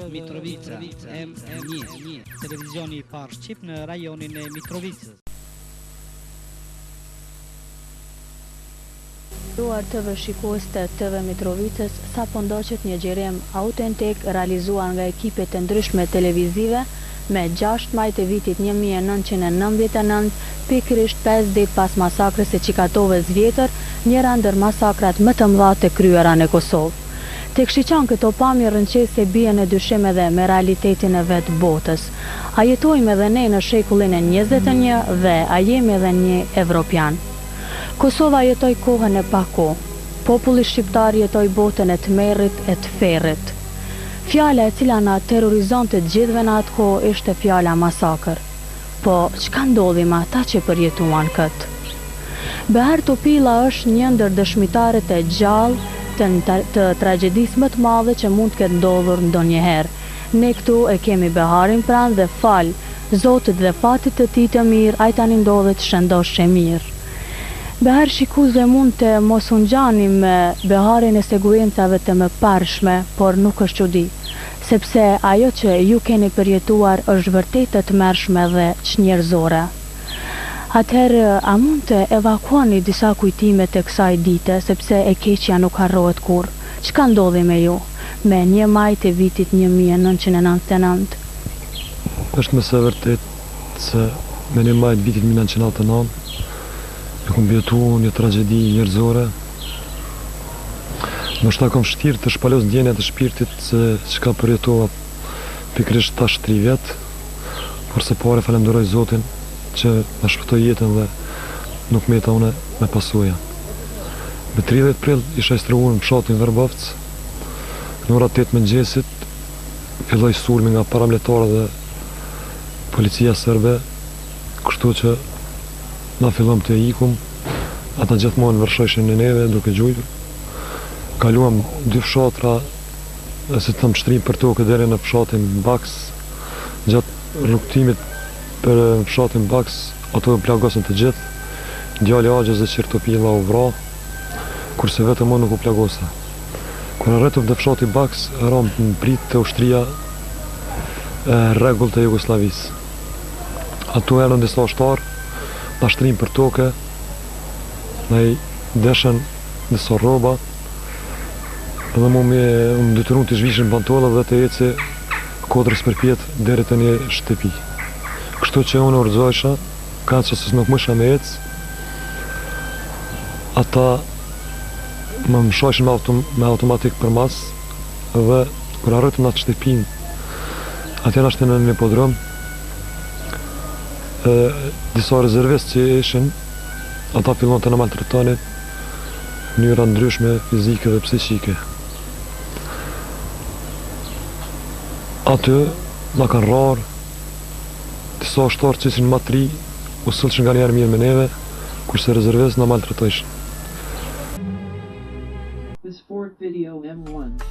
Mitrovica, M1, televizioni I parë shqip në rajonin e Mitrovicës. Nderuar TV shikues të TV Mitrovicës, sapo ndoqet një xhirem autentik realizuar nga ekipet e ndryshme televizive me 6 maj të vitit 1999, pikërisht 5 ditë pas masakrës së Çikatovës vjetër, njëra ndër masakrat më të mëdha të kryera në Kosovë. Tek shiqan këto pamje rënqese bien në dyshim edhe me realitetin e vetë botës. A jetojmë edhe ne në shekullin e 21 dhe a jemi edhe një evropian. Kosova jetoj kohën e pako. Populli shqiptar jetoj botën e tmerrit e të ferrit. Fjala e cila na terrorizon të gjithëve në atë kohë ishte fjala masakër. Po, çka ndodhi me ata që përjetuan këtë? Beher Topilla është një ndër dëshmitarët e gjallë të tragjedisë më të madhe që mund të ketë ndodhur ndonjëherë. Ne këtu e kemi Beharin pranë dhe fal Zotit dhe fatit të tij të mirë, ai tani ndodhet shëndosh e mirë. Behar shikuesve mund të mos u ngjani me Beharin e sekuencave të mëparshme, por nuk është çudi, sepse ajo që ju keni përjetuar është vërtet e tmerrshme dhe çnjerëzore. Atëherë, a mund të evakuoni disa kujtime të kësaj dite, sepse e keqja nuk harrohet kurrë. Çka ndodhi me ju, me 1 maj të vitit 1999? Është më së vërtet se me 1 maj të vitit 1999 e kom bjetuar një tragjedi njerëzore. Ndoshta kom vështirë të shpalos ndjenjat e shpirtit se çka përjetova pikërisht tash 3 vjet, por së pari falenderoj Zotin që na shpëtoi jetën dhe nuk më jeta unë me pasojë. Me 30 prill isha instruuar në fshatin Verbovc. Në ora 8 mëngjesit filloi sulmi nga paramilitarët dhe policia serbe, kështu që na fillom të ikum. Ata gjithmonë vërshojshin në neve duke gjujtur. Kaluam 2 fshatra, se të më shtrim për tokë deri në fshatin Baks. Gjatë rrugtimit për fshatin Baks, ato e plagosën të gjithë. Djali Axhës dhe Qer Topilla u vra, kurse vetëm unë nuk u plagosa. Kur arritëm në fshatin Baks, ram në prit të ushtria e rregullt të Jugosllavisë. Ato erën disa ushtarë, na shtrim për tokë, na i deshën disa rroba, dhe mu më detyrun të zhvishin pantollat dhe të eci kodrës përpjet deri te një shtëpi. Kështu që unë urxojsha, ka që se nuk mësha me ecë, ata më mshojshin me automatik për mas, dhe kur arritëm në atë shtëpin, atje na shtin në një podrom, disa rezervist që ishin, ata fillon të në maltretonin në mënyra ndryshme fizike dhe psiqike. Aty na kanë rarë, disa ushtarë që ishin më të ri, u sillshin nga njerë mirë me neve, kurse rezervist na maltretojshin. This Ford Video M1